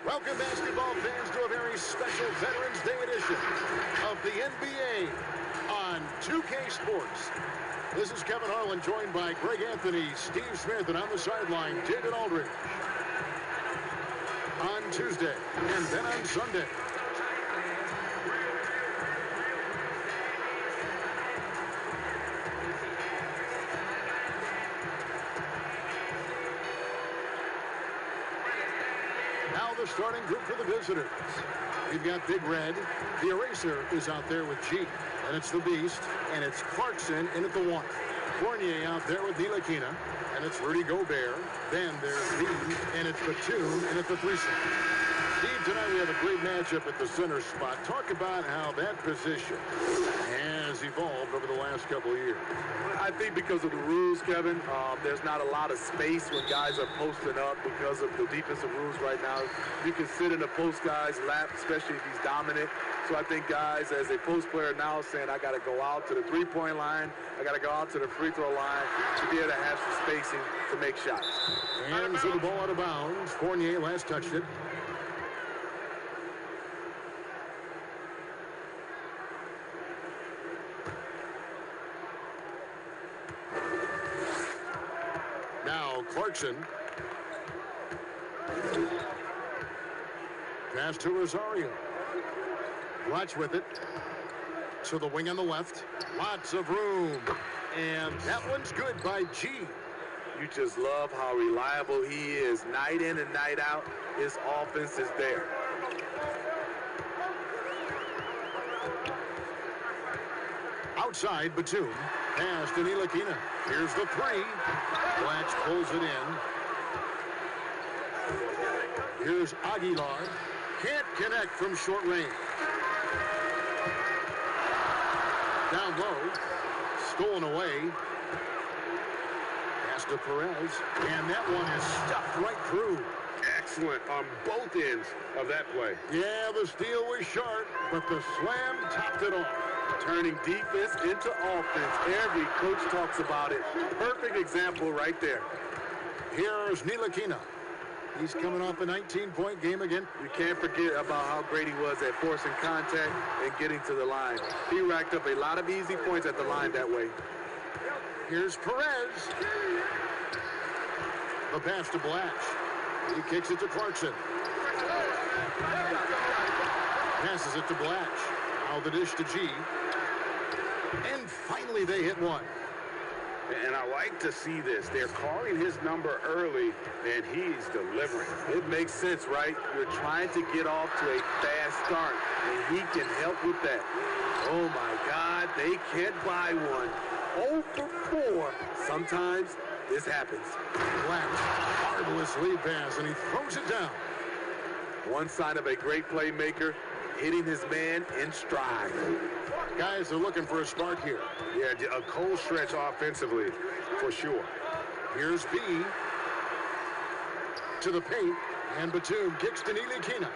Welcome, basketball fans, to a very special Veterans Day edition of the NBA on 2K Sports. This is Kevin Harlan, joined by Greg Anthony, Steve Smith, and on the sideline, David Aldridge. On Tuesday, and then on Sunday. Now the starting group for the visitors. We've got Big Red. The Eraser is out there with G. And it's the Beast. And it's Clarkson in at the 1. Fournier out there with Ntilikina. And it's Rudy Gobert. Then there's Lee. And it's Batum in at the 3 slot. Steve, tonight we have a great matchup at the center spot. Talk about how that position has evolved over the last couple of years. I think because of the rules, Kevin, there's not a lot of space when guys are posting up because of the defensive rules right now. You can sit in the post guy's lap, especially if he's dominant. So I think guys, as a post player now, saying I got to go out to the three-point line, I got to go out to the free throw line to be able to have some spacing to make shots. Hands of the ball out of bounds. Fournier last touched it. Now Clarkson. Pass to Rosario. Watch with it. To the wing on the left. Lots of room. And that one's good by G. You just love how reliable he is. Night in and night out, his offense is there. Outside, Batum. Pass to Ntilikina. Here's the 3. Blatch pulls it in. Here's Aguilar. Can't connect from short range. Down low. Stolen away. Pass to Perez. And that one is stuffed right through. Excellent on both ends of that play. Yeah, the steal was sharp, but the slam topped it off. Turning defense into offense. Every coach talks about it. Perfect example right there. Here's Ntilikina. He's coming off a 19-point game again. You can't forget about how great he was at forcing contact and getting to the line. He racked up a lot of easy points at the line that way. Here's Perez. The pass to Blatch. He kicks it to Clarkson. Passes it to Blatch. Now the dish to G. And finally they hit one. And I like to see this. They're calling his number early, and he's delivering. It makes sense, right? You're trying to get off to a fast start, and he can help with that. Oh, my God, they can't buy one. 0 for 4. Sometimes this happens. Blatch, marvelous lead pass, and he throws it down. One sign of a great playmaker, hitting his man in stride. Guys are looking for a spark here. Yeah, a cold stretch offensively, for sure. Here's B. To the paint, and Batum kicks to Ntilikina.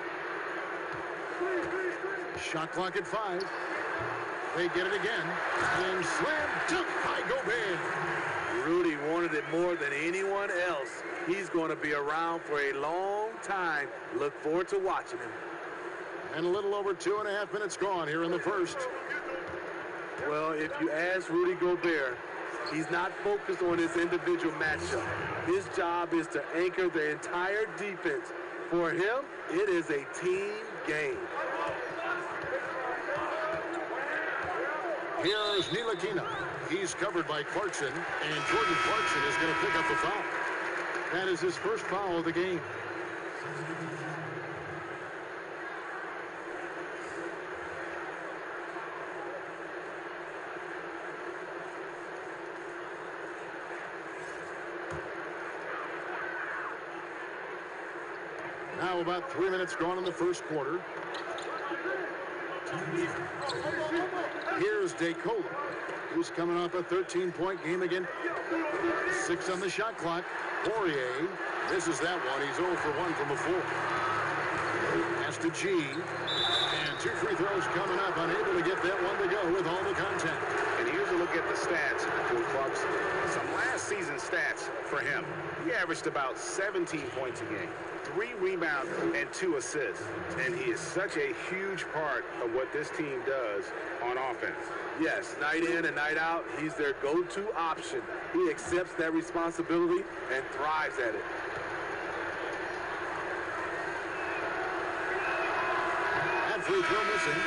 Shot clock at 5. They get it again, and slam dunk by Gobert. Rudy wanted it more than anyone else. He's going to be around for a long time. Look forward to watching him. And a little over 2.5 minutes gone here in the first. Well, if you ask Rudy Gobert, he's not focused on his individual matchup. His job is to anchor the entire defense. For him, it is a team game. Here's Ntilikina. He's covered by Clarkson, and Jordan Clarkson is going to pick up the foul. That is his first foul of the game. Now about 3 minutes gone in the first quarter. Here's DeCola, who's coming off a 13-point game again. 6 on the shot clock. Poirier misses that one. He's 0 for 1 from before. Pass to G. And 2 free throws coming up. Unable to get that one to go with all the contact. And here's a look at at the stats for Clarkson. Some last season stats for him. He averaged about 17 points a game, 3 rebounds, and 2 assists. And he is such a huge part of what this team does on offense. Yes, night in and night out, he's their go-to option. He accepts that responsibility and thrives at it. That free throw missing.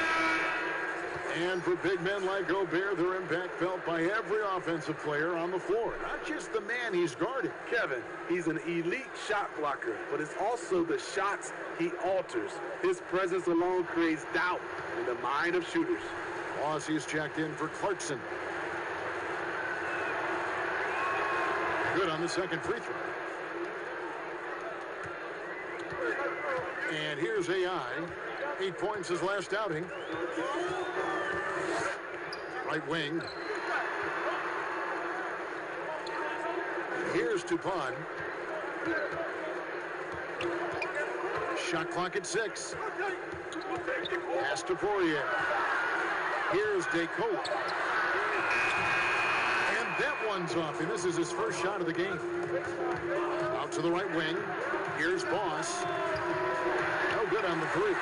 And for big men like Gobert, their impact felt by every offensive player on the floor, not just the man he's guarding. Kevin, he's an elite shot blocker, but it's also the shots he alters. His presence alone creates doubt in the mind of shooters. Aussie's checked in for Clarkson. Good on the second free throw. And here's AI. 8 points his last outing. Right wing. Here's Dupont. Shot clock at 6. Pass to Poirier. Here's DeCola. And that one's off. And this is his first shot of the game. Out to the right wing. Here's Boss. No good on the 3.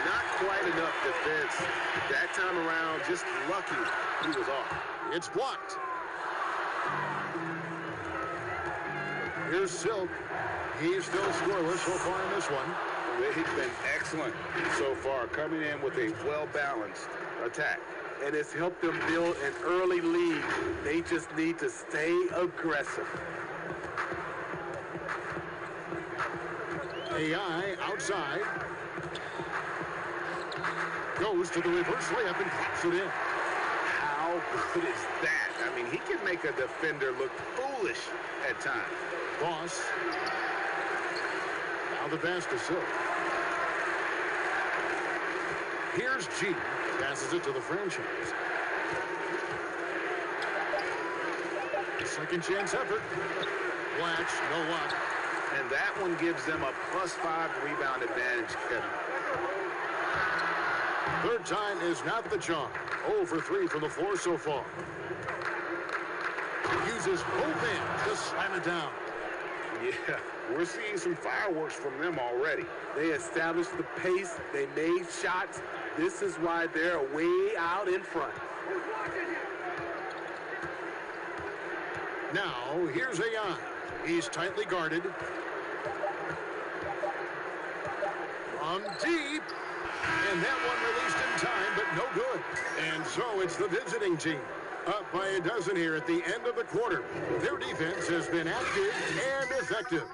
Not quite enough defense. That time around, just lucky he was off. It's blocked. Here's Silk. He's still scoreless so far in this one. They've been excellent so far, coming in with a well-balanced attack. And it's helped them build an early lead. They just need to stay aggressive. AI outside. Goes to the reverse layup and pops it in. How good is that? I mean, he can make a defender look foolish at times. Boss. Now the pass to Silk. Here's G. Passes it to the franchise. Second chance effort. Blatch, no luck. And that one gives them a +5 rebound advantage, Kevin. Third time is not the charm. 0 for 3 from the floor so far. Uses both hands to slam it down. Yeah, we're seeing some fireworks from them already. They established the pace. They made shots. This is why they're way out in front. Now, here's AI. He's tightly guarded. From deep. And that one released in time, but no good. And so it's the visiting team. Up by a dozen here at the end of the quarter. Their defense has been active and effective.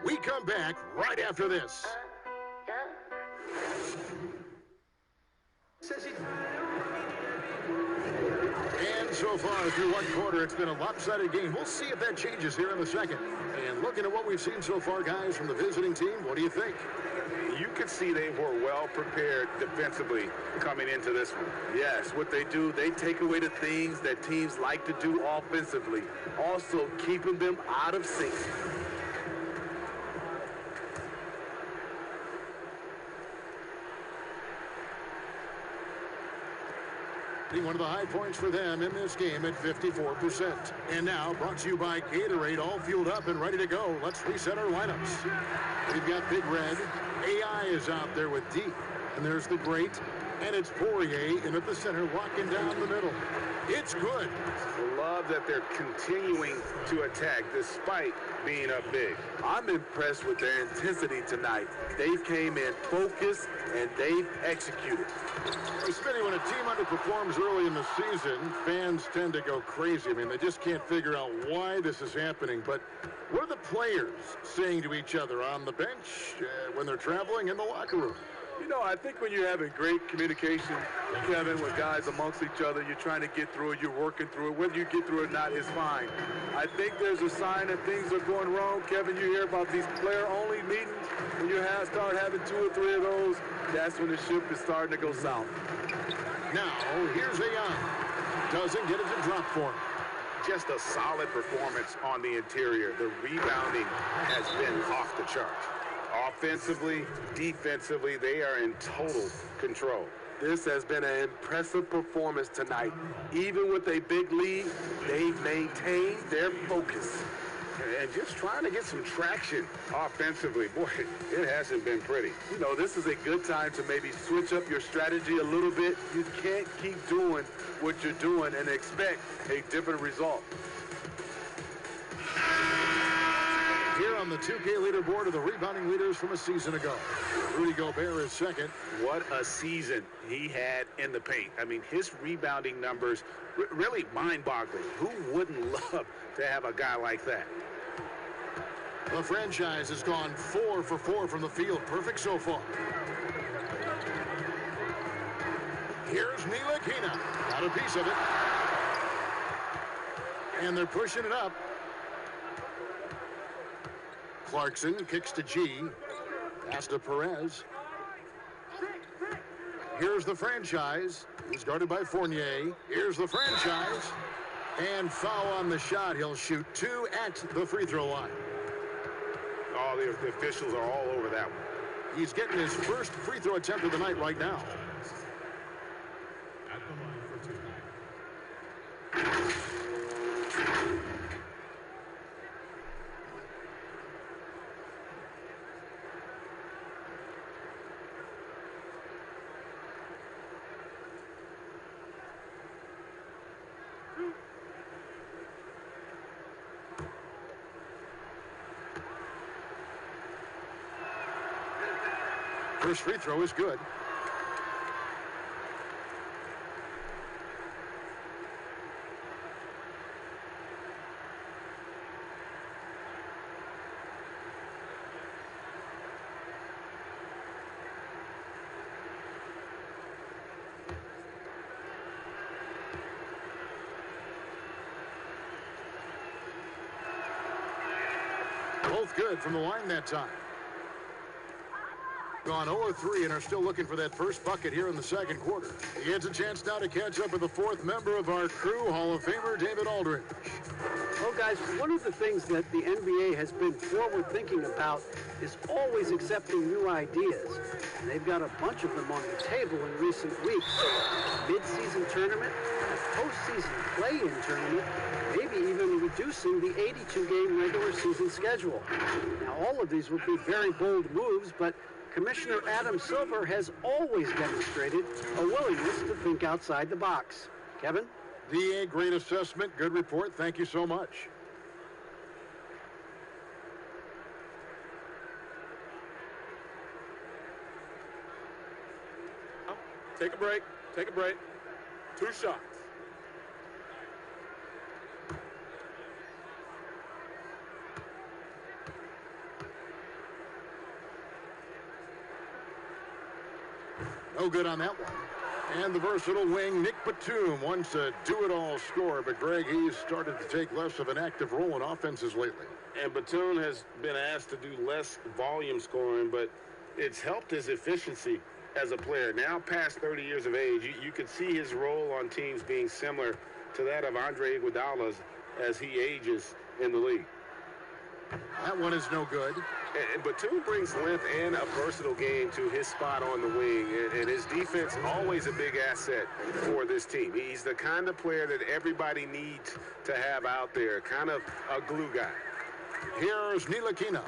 We come back right after this. And so far through one quarter, it's been a lopsided game. We'll see if that changes here in the second. And looking at what we've seen so far, guys, from the visiting team, what do you think? You could see they were well prepared defensively coming into this one. Yes, what they do, they take away the things that teams like to do offensively, also keeping them out of sync. One of the high points for them in this game at 54%. And now, brought to you by Gatorade, all fueled up and ready to go. Let's reset our lineups. We've got Big Red. AI is out there with D. And there's the great. And it's Poirier in at the center, locking down the middle. It's good. Love that they're continuing to attack despite being up big. I'm impressed with their intensity tonight. They came in focused and they've executed. Smitty, when a team underperforms early in the season, fans tend to go crazy. I mean, they just can't figure out why this is happening. But what are the players saying to each other on the bench, when they're traveling, in the locker room? You know, I think when you're having great communication, Kevin, with guys amongst each other, you're trying to get through it, you're working through it. Whether you get through it or not is fine. I think there's a sign that things are going wrong. Kevin, you hear about these player-only meetings. When you start having 2 or 3 of those, that's when the ship is starting to go south. Now, here's AI. Doesn't get it to drop for him. Just a solid performance on the interior. The rebounding has been off the charts. Offensively, defensively, they are in total control. This has been an impressive performance tonight. Even with a big lead, they've maintained their focus. And just trying to get some traction offensively. Boy, it hasn't been pretty. You know, this is a good time to maybe switch up your strategy a little bit. You can't keep doing what you're doing and expect a different result. Here on the 2K leaderboard are the rebounding leaders from a season ago. Rudy Gobert is second. What a season he had in the paint. I mean, his rebounding numbers really mind-boggling. Who wouldn't love to have a guy like that? The franchise has gone 4 for 4 from the field. Perfect so far. Here's Ntilikina. Got a piece of it. And they're pushing it up. Clarkson kicks to G. Pass to Perez. Here's the franchise. He's guarded by Fournier. Here's the franchise. And foul on the shot. He'll shoot 2 at the free throw line. Oh, the officials are all over that one. He's getting his first free throw attempt of the night right now. At the line for 2. First free throw is good. Both good from the line that time. Gone 0-3 and are still looking for that first bucket here in the second quarter. He gets a chance now to catch up with the fourth member of our crew, Hall of Famer David Aldridge. Well, guys, one of the things that the NBA has been forward-thinking about is always accepting new ideas. And they've got a bunch of them on the table in recent weeks. Mid-season tournament, a postseason play-in tournament, maybe even reducing the 82-game regular season schedule. Now, all of these would be very bold moves, but Commissioner Adam Silver has always demonstrated a willingness to think outside the box. Kevin? DA, great assessment, good report. Thank you so much. Take a break. Take a break. 2 shots. No good on that one. And the versatile wing, Nick Batum, wants a do-it-all scorer, but Greg, he's started to take less of an active role in offenses lately. And Batum has been asked to do less volume scoring, but it's helped his efficiency as a player. Now past 30 years of age, you can see his role on teams being similar to that of Andre Iguodala's as he ages in the league. That one is no good. And Batum brings length and a versatile game to his spot on the wing, and his defense always a big asset for this team. He's the kind of player that everybody needs to have out there, kind of a glue guy. Here's Ntilikina.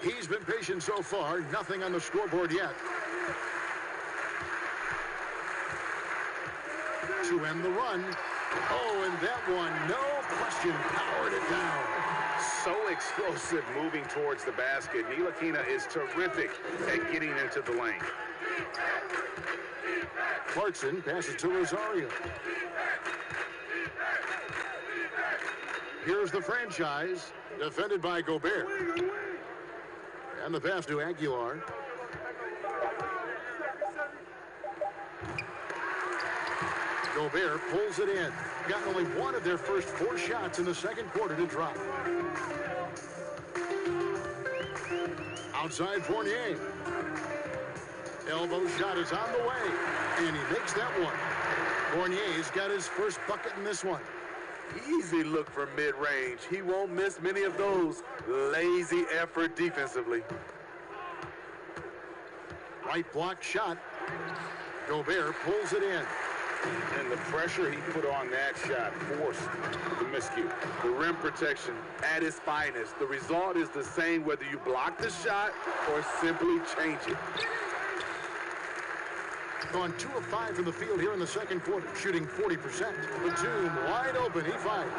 He's been patient so far, nothing on the scoreboard yet. To end the run. Oh, and that one, no question, powered it down. So explosive moving towards the basket. Ntilikina is terrific at getting into the lane. Clarkson passes to Rosario. Here's the franchise, defended by Gobert. And the pass to Aguilar. Gobert pulls it in. Got only one of their first 4 shots in the second quarter to drop. Outside Fournier. Elbow shot is on the way. And he makes that one. Fournier's got his first bucket in this one. Easy look from mid-range. He won't miss many of those. Lazy effort defensively. Right block shot. Gobert pulls it in. And the pressure he put on that shot forced the miscue. The rim protection at its finest. The result is the same whether you block the shot or simply change it. Gone 2 of 5 from the field here in the second quarter, shooting 40%. Batum wide open, he fires.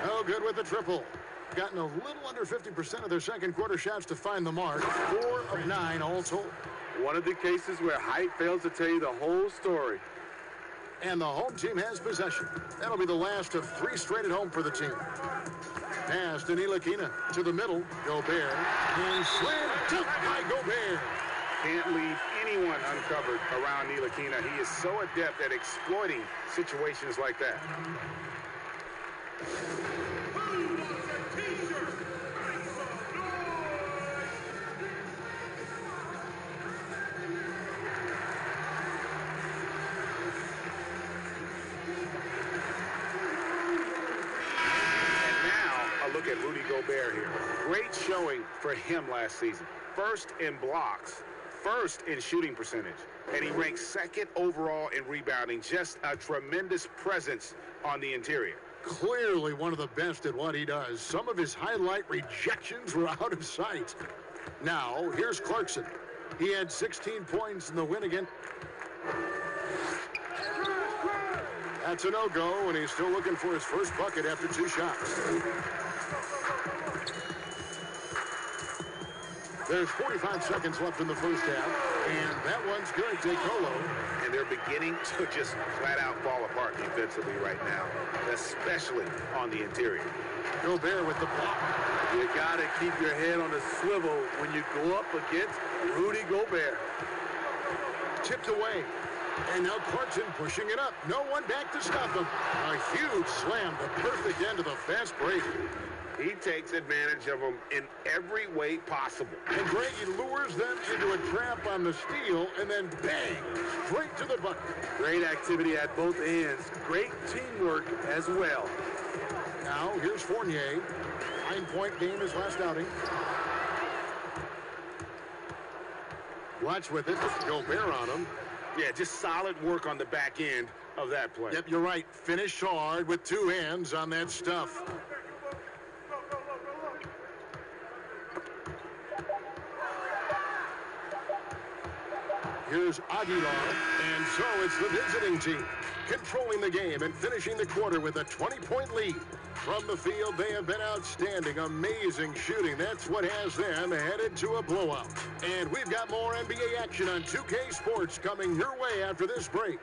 No good with the triple. Gotten a little under 50% of their second quarter shots to find the mark. 4 of 9 all told. One of the cases where height fails to tell you the whole story. And the home team has possession. That'll be the last of 3 straight at home for the team. Pass to Ntilikina to the middle. Gobert. And slam dunk by Gobert. Can't leave anyone uncovered around Ntilikina. He is so adept at exploiting situations like that. Look at Rudy Gobert here. Great showing for him last season. First in blocks, first in shooting percentage, and he ranks second overall in rebounding. Just a tremendous presence on the interior. Clearly one of the best at what he does. Some of his highlight rejections were out of sight. Now, here's Clarkson. He had 16 points in the win again. That's a no-go, and he's still looking for his first bucket after 2 shots. There's 45 seconds left in the first half, and that one's good. DeColo. And they're beginning to just flat-out fall apart defensively right now, especially on the interior. Gobert with the block. You got to keep your head on the swivel when you go up against Rudy Gobert. Tipped away. And now Clarkson pushing it up. No one back to stop him. A huge slam, the perfect end of the fast break. He takes advantage of them in every way possible. And Greg, he lures them into a trap on the steal, and then bang, straight to the bucket. Great activity at both ends. Great teamwork as well. Now, here's Fournier. 9-point game his last outing. Watch with it. Gobert on him. Yeah, just solid work on the back end of that play. Yep, you're right. Finish hard with 2 hands on that stuff. Here's Aguilar, and so it's the visiting team controlling the game and finishing the quarter with a 20-point lead. From the field, they have been outstanding, amazing shooting. That's what has them headed to a blowout. And we've got more NBA action on 2K Sports coming your way after this break.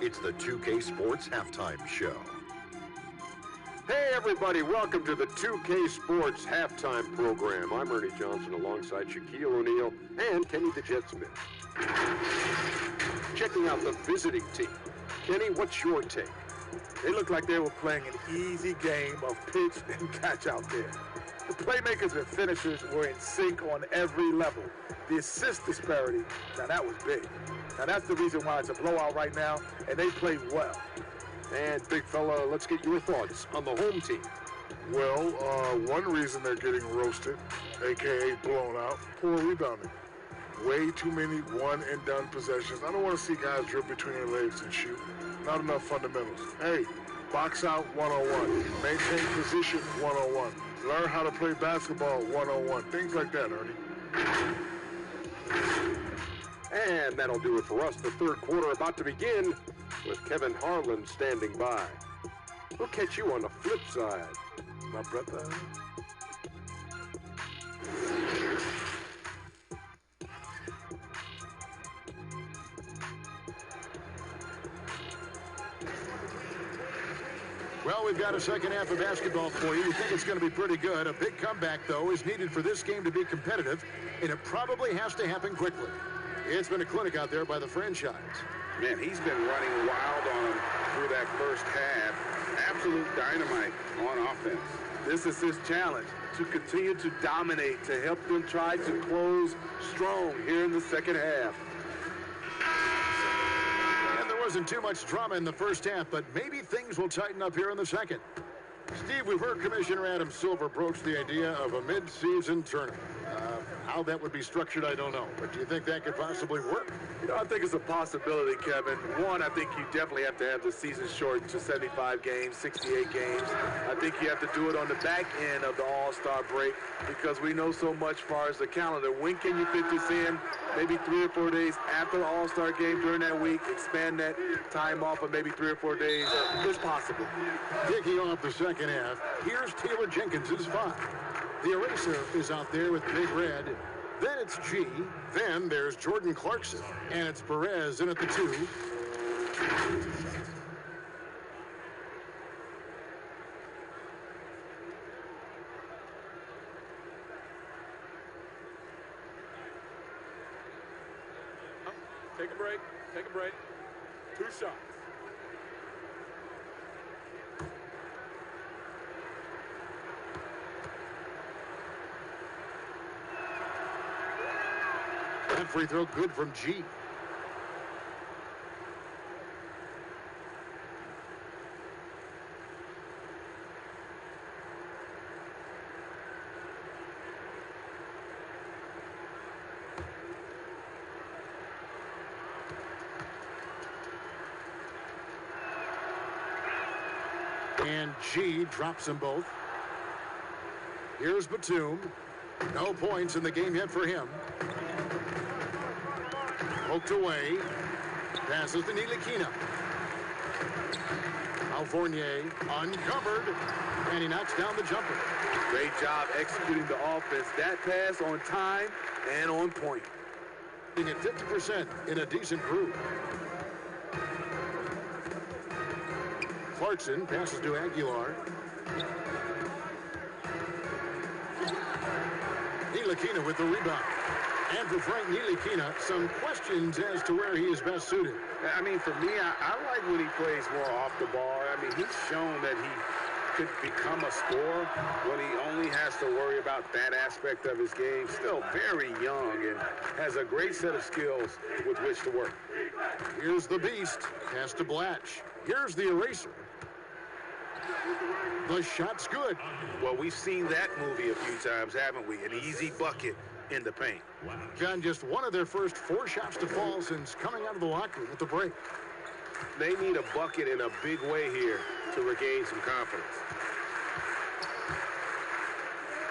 It's the 2K Sports Halftime Show. Hey everybody, welcome to the 2K Sports Halftime Program. I'm Ernie Johnson alongside Shaquille O'Neal and Kenny the Jet Smith. Checking out the visiting team. Kenny, what's your take? They look like they were playing an easy game of pitch and catch out there. The playmakers and finishers were in sync on every level. The assist disparity, now that was big. Now that's the reason why it's a blowout right now, and they played well. And big fella, let's get your thoughts on the home team. Well, one reason they're getting roasted, a.k.a. blown out, poor rebounding. Way too many one-and-done possessions. I don't want to see guys drip between their legs and shoot. Not enough fundamentals. Hey, box out 101. Maintain position 101. Learn how to play basketball 101. Things like that, Ernie. And that'll do it for us. The third quarter about to begin with Kevin Harlan standing by. We'll catch you on the flip side, my brother. Well, we've got a second half of basketball for you. We think it's going to be pretty good. A big comeback, though, is needed for this game to be competitive, and it probably has to happen quickly. It's been a clinic out there by the franchise. Man, he's been running wild on him through that first half. Absolute dynamite on offense. This is his challenge, to continue to dominate, to help them try to close strong here in the second half. And there wasn't too much drama in the first half, but maybe things will tighten up here in the second. Steve, we've heard Commissioner Adam Silver broach the idea of a mid-season tournament. How that would be structured, I don't know. But do you think that could possibly work? You know, I think it's a possibility, Kevin. One, I think you definitely have to have the season shortened to 75 games, 68 games. I think you have to do it on the back end of the All-Star break because we know so much as far as the calendar. When can you fit this in? Maybe 3 or 4 days after the All-Star game during that week. Expand that time off of maybe 3 or 4 days. It's possible. Kicking off the second half, here's Taylor Jenkins' 5. The eraser is out there with Big Red. Then it's G. Then there's Jordan Clarkson. And it's Perez in at the 2. Take a break. Take a break. 2 shots. That free throw good from G. And G drops them both. Here's Batum. No points in the game yet for him. Poked away. Passes to Ntilikina. Now Fournier uncovered. And he knocks down the jumper. Great job executing the offense. That pass on time and on point. At 50% in a decent groove. Clarkson passes to Aguilar. Ntilikina with the rebound. And for Frank Ntilikina, some questions as to where he is best suited. I mean, for me, I like when he plays more off the ball. I mean, he's shown that he could become a scorer when he only has to worry about that aspect of his game. Still very young and has a great set of skills with which to work. Here's the Beast. Pass to Blatch. Here's the eraser. The shot's good. Well, we've seen that movie a few times, haven't we? An easy bucket in the paint. John, just one of their first 4 shots to fall since coming out of the locker room at the break. They need a bucket in a big way here to regain some confidence.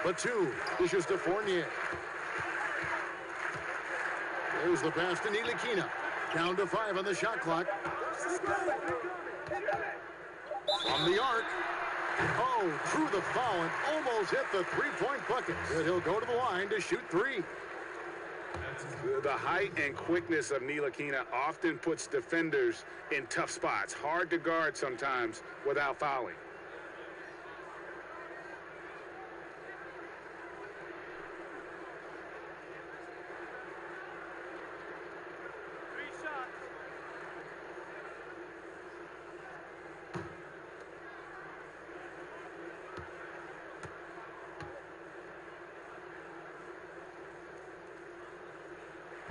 Batum dishes to Fournier. There's the pass to Ntilikina. Down to 5 on the shot clock. From the arc. Oh, drew the foul and almost hit the 3-point bucket. But he'll go to the line to shoot 3. The height and quickness of Ntilikina often puts defenders in tough spots. Hard to guard sometimes without fouling.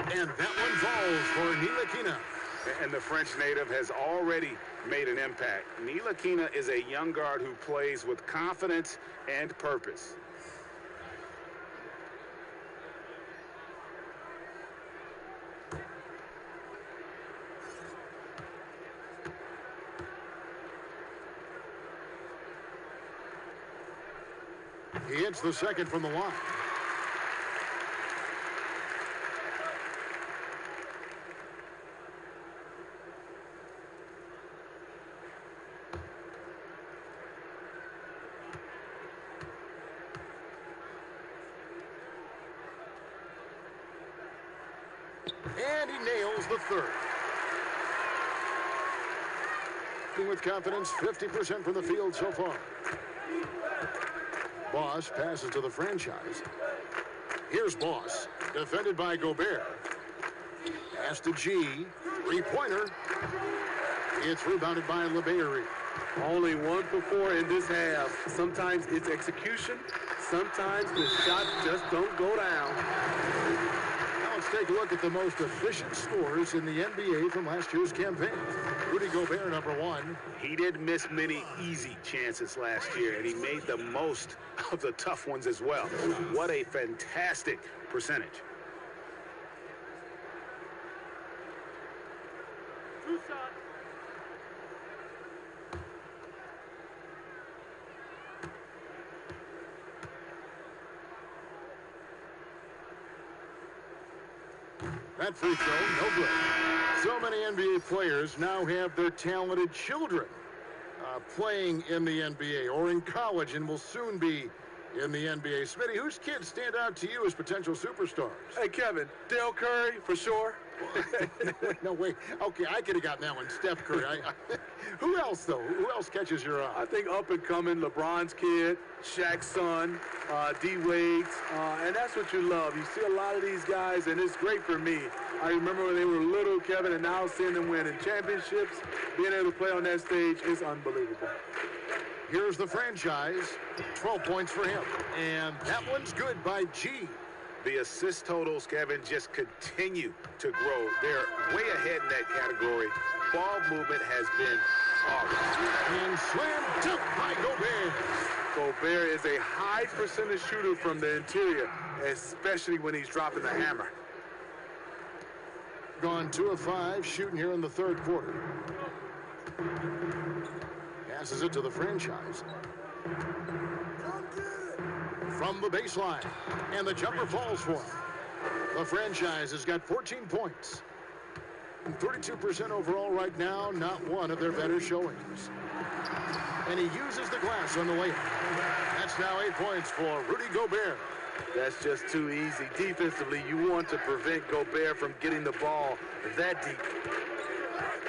And that one falls for Ntilikina. And the French native has already made an impact. Ntilikina is a young guard who plays with confidence and purpose. He hits the second from the line. And he nails the third. With confidence, 50% from the field so far. Boss passes to the franchise. Here's Boss, defended by Gobert. Pass to G, 3-pointer. It's rebounded by LeBaire. Only 1 for 4 in this half. Sometimes it's execution. Sometimes the shots just don't go down. take a look at the most efficient scores in the NBA from last year's campaign. Rudy Gobert, number 1. He didn't miss many easy chances last year, and he made the most of the tough ones as well. What a fantastic percentage. That free throw, no good. So many NBA players now have their talented children playing in the NBA or in college and will soon be in the NBA. Smitty, whose kids stand out to you as potential superstars? Hey, Kevin, Dale Curry, for sure. No, wait. Okay, I could have gotten that one. Steph Curry. Who else, though? Who else catches your eye? I think up and coming, LeBron's kid, Shaq's son, D-Wade's, and that's what you love. You see a lot of these guys, and it's great for me. I remember when they were little, Kevin, and now seeing them winning championships, being able to play on that stage is unbelievable. Here's the franchise. 12 points for him. And that one's good by G. The assist totals, Kevin, just continue to grow. They're way ahead in that category. Ball movement has been awesome. And slam dunk by Gobert. Gobert is a high percentage shooter from the interior, especially when he's dropping the hammer. Gone 2 of 5, shooting here in the third quarter. Passes it to the franchise. From the baseline, and the jumper falls for him. The franchise has got 14 points. And 32% overall right now, not one of their better showings. And he uses the glass on the layup. That's now 8 points for Rudy Gobert. That's just too easy. Defensively, you want to prevent Gobert from getting the ball that deep.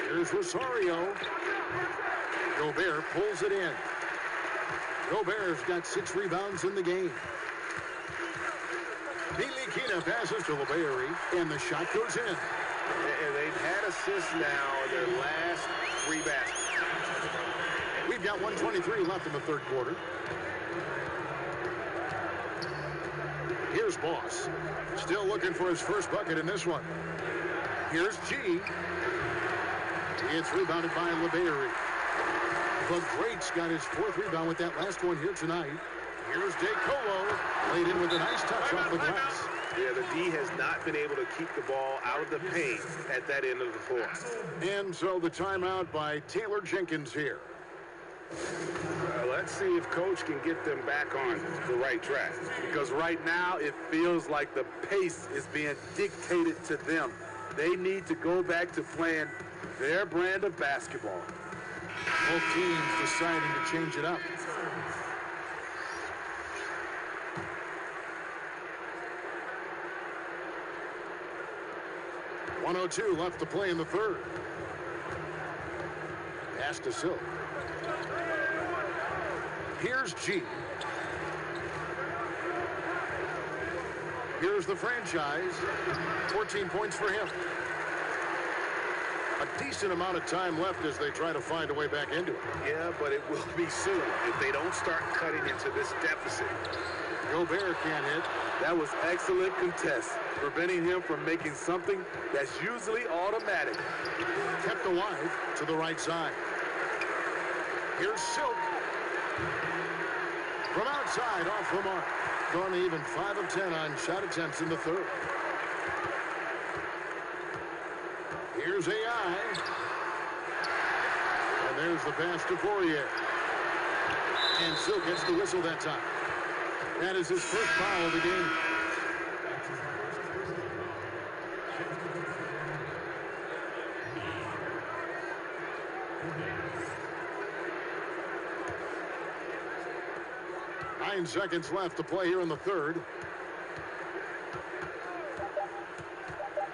Here's Rosario. Gobert pulls it in. Gobert's got 6 rebounds in the game. Pilipinas passes to LeBary, and the shot goes in. And they've had assists now in their last 3 baskets. We've got 1:23 left in the third quarter. Here's Boss. Still looking for his first bucket in this one. Here's G. It's rebounded by LeBary. The Great's got his 4th rebound with that last one here tonight. Here's DeColo, laid in with a nice touch off the glass. Yeah, the D has not been able to keep the ball out of the paint at that end of the floor. And so the timeout by Taylor Jenkins here. Let's see if Coach can get them back on the right track. Because right now, it feels like the pace is being dictated to them. They need to go back to playing their brand of basketball. Both teams deciding to change it up. .102 left to play in the third. Pass to Silk. Here's G. Here's the franchise. 14 points for him. A decent amount of time left as they try to find a way back into it. Yeah, but it will be soon if they don't start cutting into this deficit. Gobert can't hit. That was excellent contest, preventing him from making something that's usually automatic. Kept alive to the right side. Here's Silk. From outside, off the mark. Gone even 5 of 10 on shot attempts in the third. Here's AI. And there's the pass to Poirier. And Silk gets the whistle that time. That is his first foul of the game. Nine seconds left to play here in the third.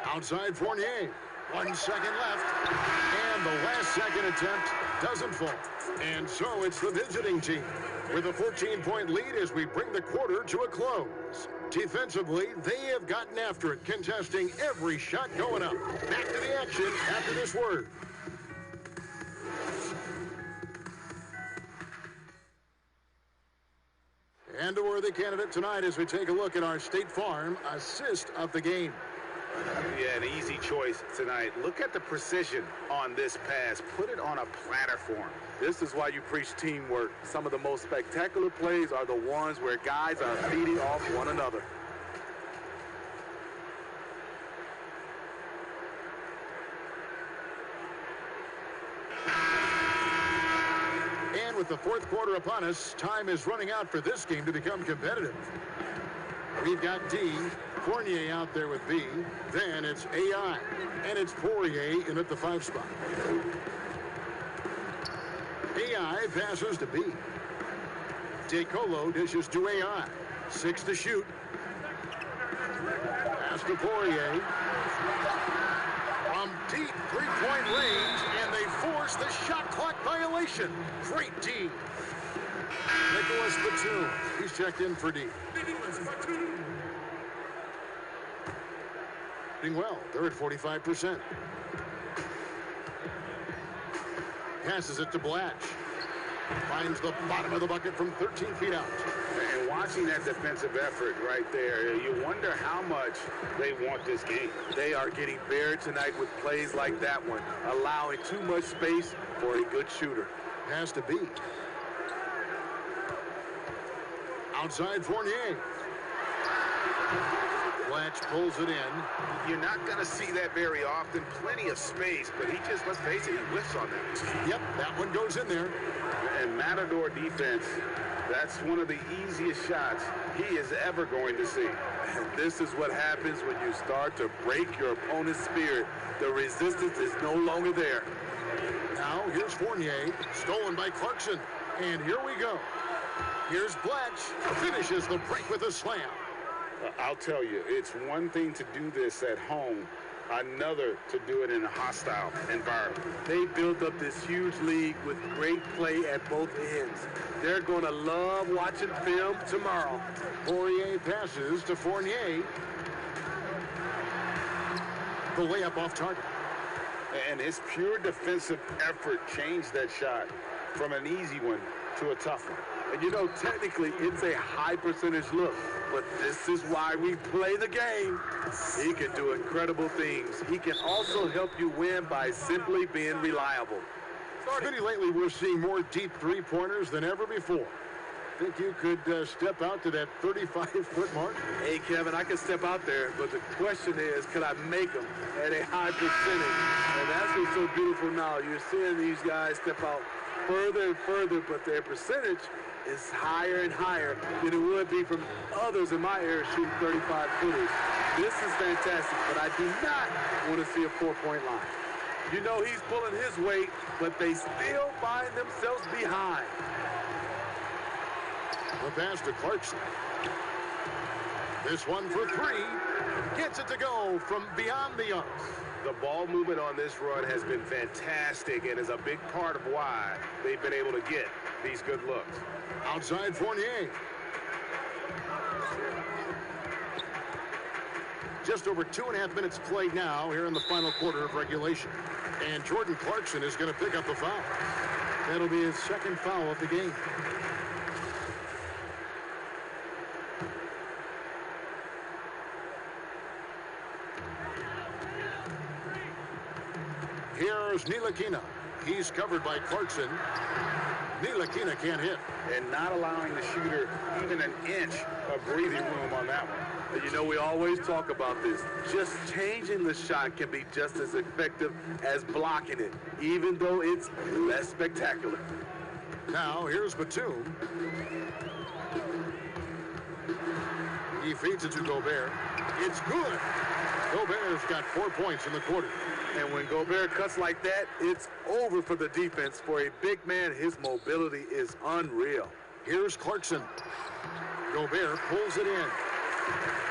Outside Fournier. 1 second left. And the last second attempt doesn't fall. And so it's the visiting team with a 14-point lead as we bring the quarter to a close. Defensively, they have gotten after it, contesting every shot going up. Back to the action after this word. And a worthy candidate tonight as we take a look at our State Farm assist of the game. Yeah, an easy choice tonight. Look at the precision on this pass. Put it on a platter for him. This is why you preach teamwork. Some of the most spectacular plays are the ones where guys are feeding off one another. And with the fourth quarter upon us, time is running out for this game to become competitive. We've got D, Fournier out there with B. Then it's AI, and it's Poirier in at the 5 spot. AI passes to B. DeColo dishes to AI. 6 to shoot. Pass to Poirier. From deep three-point range, and they force the shot clock violation. Great D. Nicholas Batum. He's checked in for D. Doing well. They're at 45%. Passes it to Blatch. Finds the bottom of the bucket from 13 feet out. And watching that defensive effort right there, you wonder how much they want this game. They are getting buried tonight with plays like that one, allowing too much space for a good shooter. Has to be. Outside Fournier. Blatch pulls it in. You're not going to see that very often. Plenty of space, but he just, let's face it, he whiffs on that. Yep, that one goes in there. And Matador defense, that's one of the easiest shots he is ever going to see. And this is what happens when you start to break your opponent's spirit. The resistance is no longer there. Now, here's Fournier, stolen by Clarkson. And here we go. Here's Blatch, finishes the break with a slam. I'll tell you, it's one thing to do this at home, another to do it in a hostile environment. They built up this huge league with great play at both ends. They're going to love watching film tomorrow. Poirier passes to Fournier. The layup off target. And his pure defensive effort changed that shot from an easy one to a tough one. And you know, technically, it's a high percentage look, but this is why we play the game. He can do incredible things. He can also help you win by simply being reliable. Pretty lately, we're seeing more deep three-pointers than ever before. Think you could step out to that 35-foot mark? Hey, Kevin, I can step out there, but the question is, can I make them at a high percentage? And that's what's so beautiful now. You're seeing these guys step out further and further, but their percentage is higher and higher than it would be from others in my area shooting 35-footers. This is fantastic, but I do not want to see a 4-point line. You know he's pulling his weight, but they still find themselves behind. The pass to Clarkson. This one for 3. Gets it to go from beyond the arc. The ball movement on this run has been fantastic and is a big part of why they've been able to get these good looks. Outside Fournier. Just over 2.5 minutes played now here in the final quarter of regulation. And Jordan Clarkson is going to pick up the foul. That'll be his second foul of the game. Here's Ntilikina. He's covered by Clarkson. Ntilikina can't hit. And not allowing the shooter even an inch of breathing room on that one. And you know, we always talk about this. Just changing the shot can be just as effective as blocking it, even though it's less spectacular. Now, here's Batum. He feeds it to Gobert. It's good. Gobert's got 4 points in the quarter. And when Gobert cuts like that, it's over for the defense. For a big man, his mobility is unreal. Here's Clarkson. Gobert pulls it in.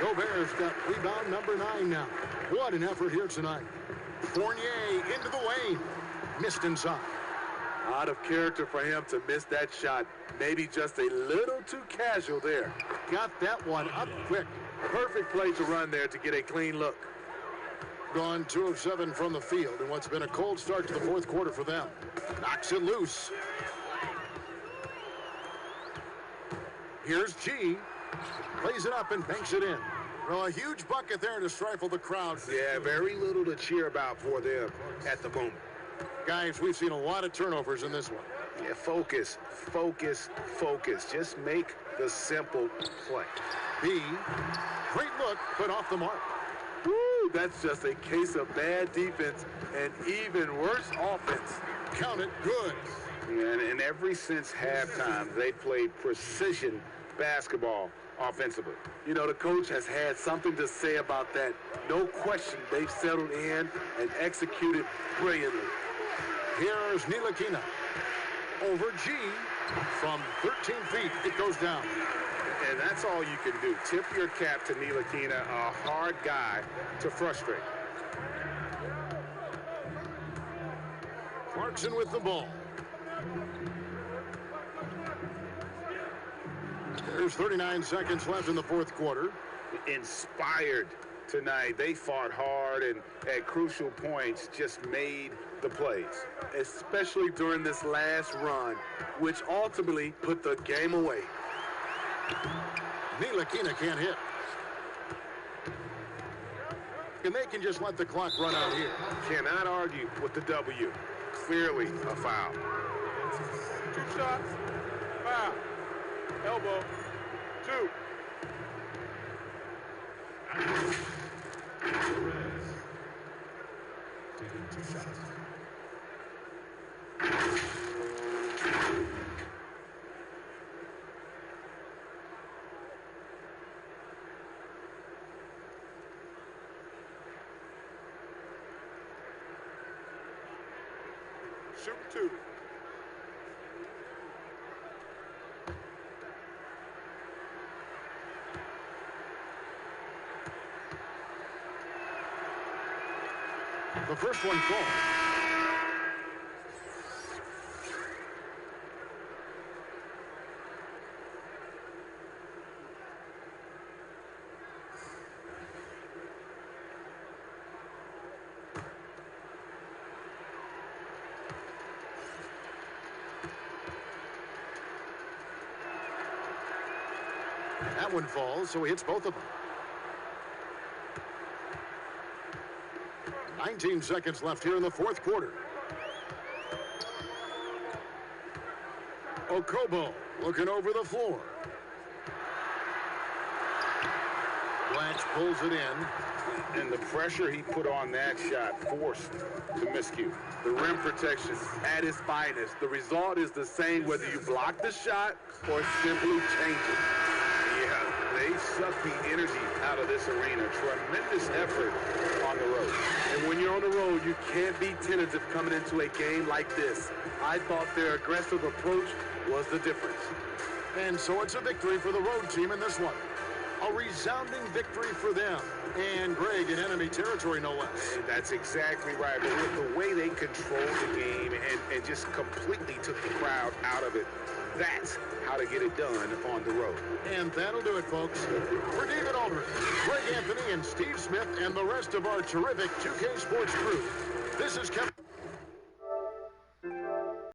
Gobert's got rebound number 9 now. What an effort here tonight. Fournier into the lane. Missed inside. Out of character for him to miss that shot. Maybe just a little too casual there. Got that one up quick. Perfect play to run there to get a clean look. Gone 2 of 7 from the field in what's been a cold start to the fourth quarter for them. Knocks it loose. Here's G. Plays it up and banks it in. Well, a huge bucket there to stifle the crowd. Yeah, very little to cheer about for them at the moment. Guys, we've seen a lot of turnovers in this one. Yeah, focus, focus, focus. Just make the simple play. B, great look, but off the mark. Woo, that's just a case of bad defense and even worse offense. Count it, good. And ever since halftime, they played precision basketball offensively. You know, the coach has had something to say about that. No question, they've settled in and executed brilliantly. Here's Ntilikina. Over G from 13 feet. It goes down. And that's all you can do. Tip your cap to Ntilikina, a hard guy to frustrate. Clarkson with the ball. There's 39 seconds left in the fourth quarter. Inspired tonight. They fought hard and at crucial points just made the plays. Especially during this last run, which ultimately put the game away. Ntilikina can't hit. And they can just let the clock run out here. Cannot argue with the W. Clearly a foul. 2 shots, foul, elbow, 2. Taking 2 shots. Shoot 2. The first one falls. That one falls, so he hits both of them. 19 seconds left here in the fourth quarter. Okobo looking over the floor. Blanche pulls it in. And the pressure he put on that shot forced the miscue. The rim protection at its finest. The result is the same whether you block the shot or simply change it. Yeah, they sucked the energy out of this arena. Tremendous effort on the road. And when you're on the road, you can't be tentative coming into a game like this. I thought their aggressive approach was the difference. And so it's a victory for the road team in this one. A resounding victory for them. And Greg in enemy territory, no less. And that's exactly right. But with the way they controlled the game and just completely took the crowd out of it, that's how to get it done on the road. And that'll do it, folks. For David Aldridge, Greg Anthony, and Steve Smith, and the rest of our terrific 2K Sports crew, this is Kevin.